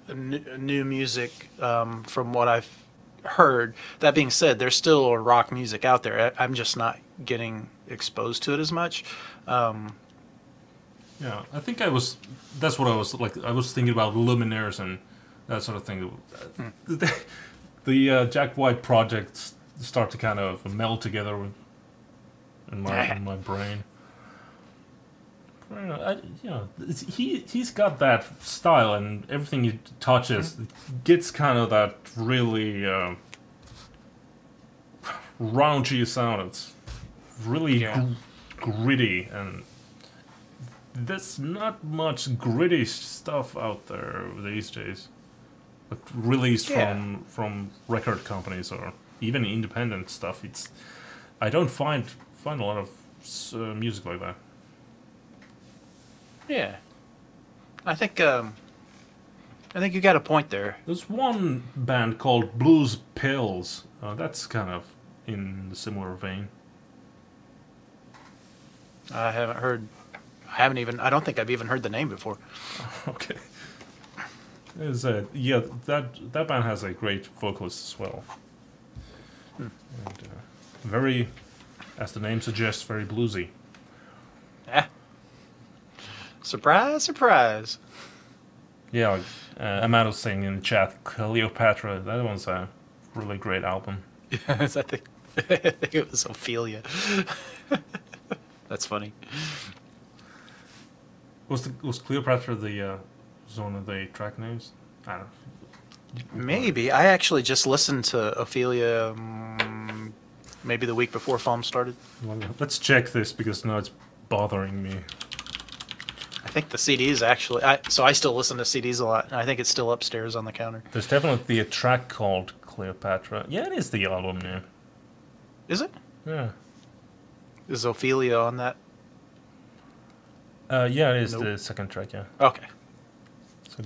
new music from what I've heard. That being said, there's still rock music out there. I'm just not getting exposed to it as much. Yeah, I think that's what I was like. I was thinking about Luminaires and that sort of thing. The Jack White projects start to kind of meld together in my brain. He's got that style, and everything he touches gets kind of that really raunchy sound. It's really gritty, and there's not much gritty stuff out there these days, like released from record companies or even independent stuff. I don't find a lot of music like that. Yeah, I think you got a point there. There's one band called Blues Pills. That's kind of in the similar vein. I don't think I've even heard the name before. Okay. That band has a great vocalist as well. And, very, as the name suggests, very bluesy. Surprise, surprise. Yeah, Amanda was saying in the chat, Cleopatra, that one's a really great album. Yes, I think it was Ophelia. That's funny. Was Cleopatra was one of the track names? I don't know. Maybe. I actually just listened to Ophelia maybe the week before FAWM started. Let's check this because now it's bothering me. I think the CDs actually... So I still listen to CDs a lot, and I think it's still upstairs on the counter. There's definitely a track called Cleopatra. Yeah, it is the album name. Is it? Yeah. Is Ophelia on that? Yeah, it is the second track, yeah. Okay.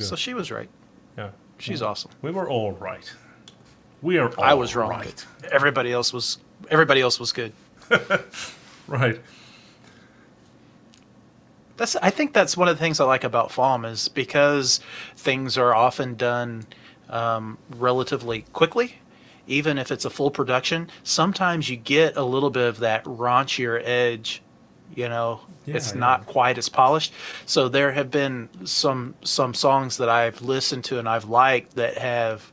So she was right. Yeah. She's awesome. We were all right. We are all I was wrong. right. Everybody else was good. Right. I think that's one of the things I like about FAWM is because things are often done relatively quickly, even if it's a full production, sometimes you get a little bit of that raunchier edge, it's not quite as polished. So there have been some songs that I've listened to and I've liked that have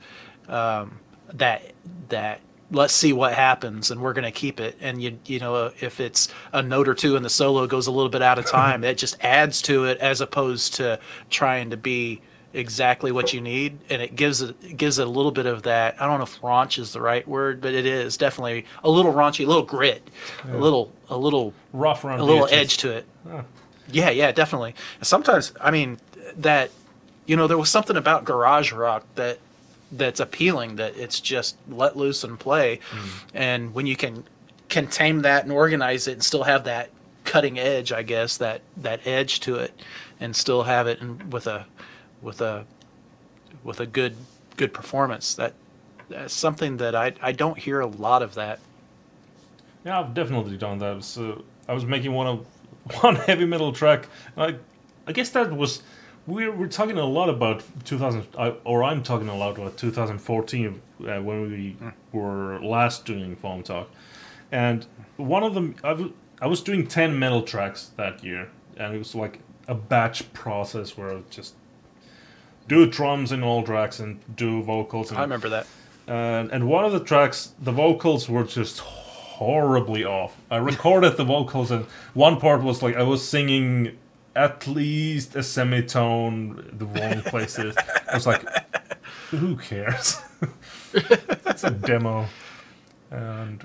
that let's see what happens and we're going to keep it. And if it's a note or two and the solo goes a little bit out of time, it just adds to it as opposed to trying to be exactly what you need, and it gives it a little bit of that. I don't know if raunch is the right word, but it is definitely a little raunchy, a little grit, a little rough around, a little edge to it. Yeah, definitely. Sometimes, I mean, that there was something about garage rock that's appealing, that it's just let loose and play, and when you can tame that and organize it and still have that cutting edge, I guess that edge to it, and still have it with a good performance. That's something that I don't hear a lot of that. Yeah, I've definitely done that. So I was making one heavy metal track. I guess that was we're talking a lot about 2000, or I'm talking a lot about 2014 when we were last doing FAWMtalk, and one of them I was doing 10 metal tracks that year, and it was like a batch process where I just do drums in all tracks and do vocals. And, I remember that. And one of the tracks, the vocals were just horribly off. I recorded the vocals, and one part was like I was singing at least a semitone the wrong places. I was like, who cares? It's a demo. And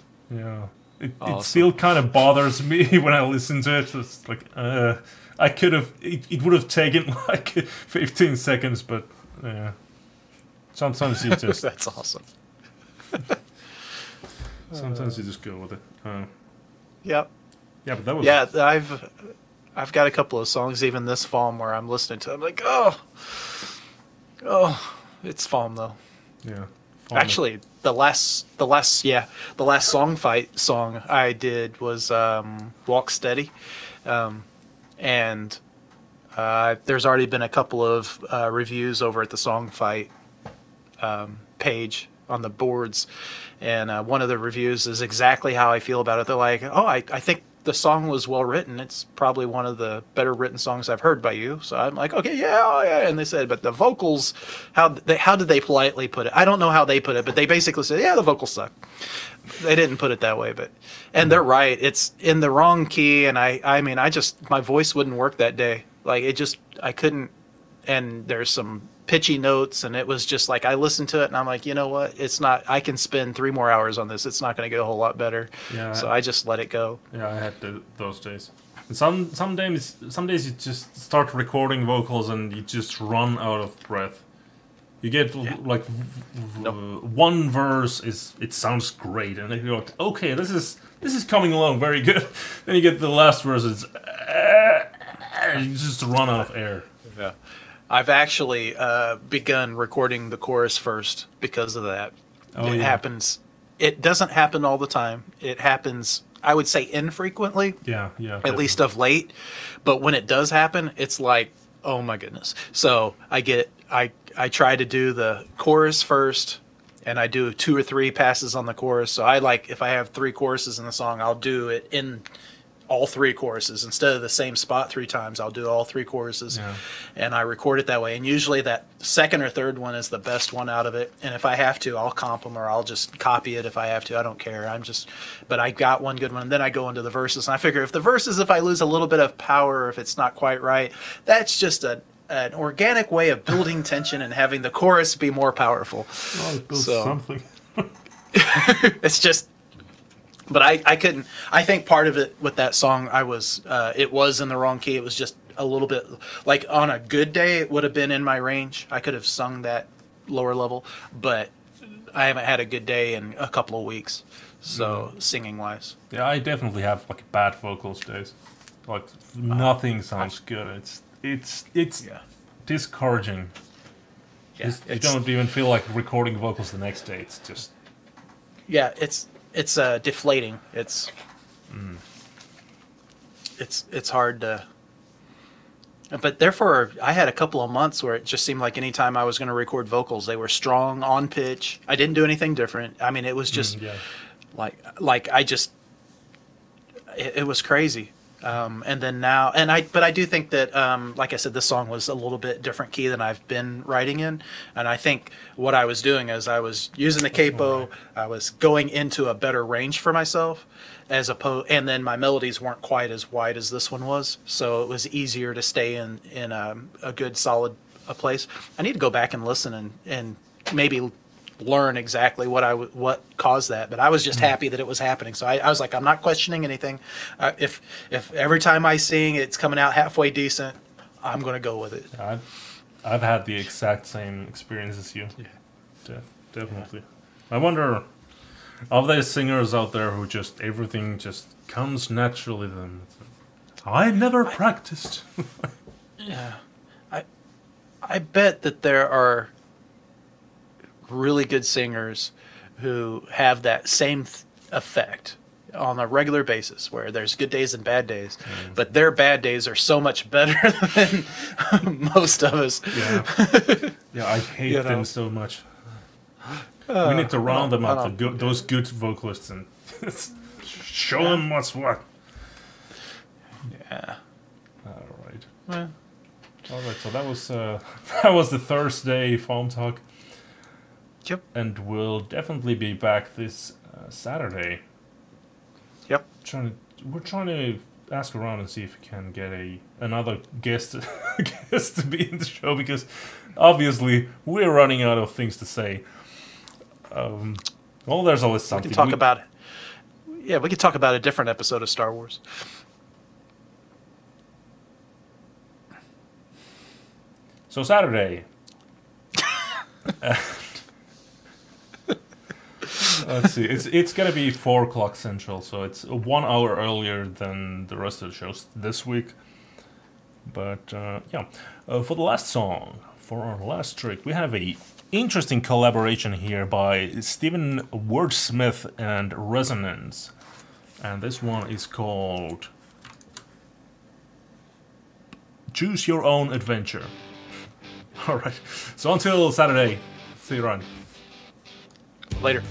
it still kind of bothers me when I listen to it. It's like, I could have. It would have taken like 15 seconds, but sometimes you just. That's awesome. Sometimes you just go with it. Yep. Yeah, but that was. Yeah, I've got a couple of songs even this FAWM where I'm listening to. I'm like, oh, it's FAWM though. Yeah, Actually, the last song fight song I did was "Walk Steady," and there's already been a couple of reviews over at the song fight page on the boards, and one of the reviews is exactly how I feel about it. They're like, "Oh, I think the song was well written. It's probably one of the better written songs I've heard by you." So I'm like, "Okay, yeah, oh, yeah." And they said, "But the vocals, how did they politely put it? I don't know how they put it, but they basically said, yeah, the vocals suck." They didn't put it that way, and they're right. It's in the wrong key, and I mean, my voice wouldn't work that day. Like I couldn't. And there's some pitchy notes, and it was just like I listened to it, and I'm like, you know what? It's not. I can spend 3 more hours on this. It's not going to get a whole lot better. Yeah. So I just let it go. Yeah, I had those days. And some days you just start recording vocals and you just run out of breath. You get like one verse it sounds great, and then you're like, okay, this is coming along very good. Then you get the last verse, you just run out of air. Yeah. I've actually begun recording the chorus first because of that. It happens. It doesn't happen all the time. It happens, I would say, infrequently. Yeah. At least of late. But when it does happen, it's like, oh my goodness. So I try to do the chorus first, and I do 2 or 3 passes on the chorus. So if I have 3 choruses in the song, I'll do it in all 3 choruses. Instead of the same spot 3 times, I'll do all 3 choruses, and I record it that way. And usually that second or third one is the best one out of it. And if I have to, I'll comp them, or I'll just copy it if I have to. I don't care. But I got one good one. And then I go into the verses, and I figure if I lose a little bit of power, if it's not quite right, that's just an organic way of building tension and having the chorus be more powerful. Well, it builds something. It's just. But I couldn't. I think part of it with that song, it was in the wrong key. It was just a little bit like on a good day, it would have been in my range. I could have sung that lower level, but I haven't had a good day in a couple of weeks. So singing wise, yeah, I definitely have like bad vocals days. Like nothing sounds good. It's discouraging. Yeah, you don't even feel like recording vocals the next day. It's just It's deflating. It's hard to. But therefore, I had a couple of months where it just seemed like anytime I was going to record vocals, they were strong, on pitch. I didn't do anything different. I mean, it was just it was crazy. And then now, but I do think that, like I said, this song was a little bit different key than I've been writing in. And I think what I was doing is I was using the capo, I was going into a better range for myself, and then my melodies weren't quite as wide as this one was. So it was easier to stay in a good, solid place. I need to go back and listen and maybe learn exactly what caused that, but I was just happy that it was happening. So I was like, I'm not questioning anything. If every time I sing it's coming out halfway decent, I'm going to go with it. I've had the exact same experience as you. Yeah. Definitely. I wonder, are there singers out there who just everything just comes naturally to them? I never practiced. Yeah, I bet that there are really good singers who have that same effect on a regular basis, where there's good days and bad days, but their bad days are so much better than most of us. Yeah, I hate them so much. We need to round them up, those good vocalists, and show them what's what. Yeah. All right. Well. All right. So that was the Thursday FAWMtalk. Yep. And we'll definitely be back this Saturday. Yep. We're trying to ask around and see if we can get another guest to be in the show, because obviously we're running out of things to say. Well, there's always something. We can talk about it. Yeah, we could talk about a different episode of Star Wars. So Saturday. Let's see. It's gonna be 4:00 Central, so it's 1 hour earlier than the rest of the shows this week. But for the last song, for our last trick, we have a interesting collaboration here by Stephen Wordsmith and Resonance. And this one is called Choose Your Own Adventure. Alright, so until Saturday, see you around. Later.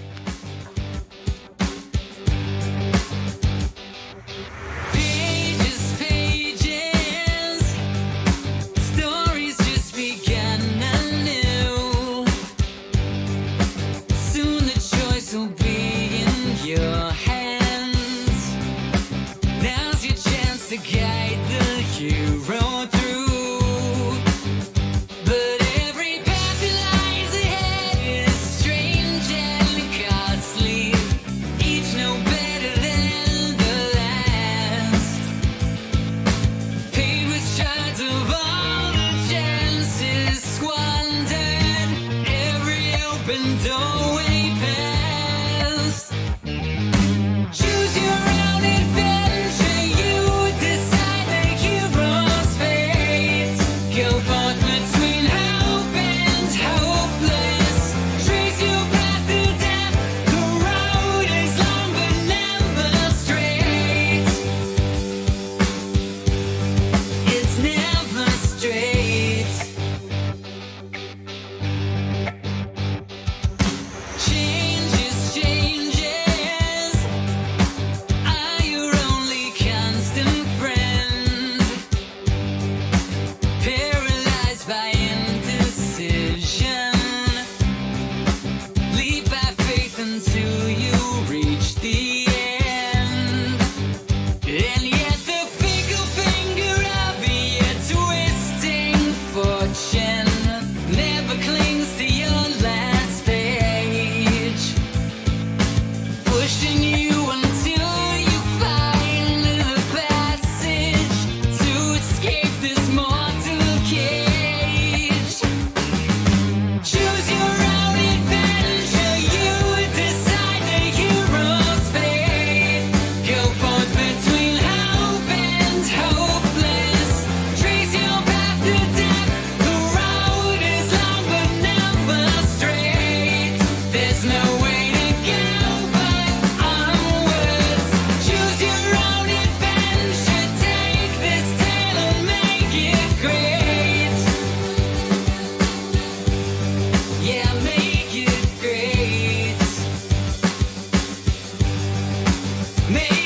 Make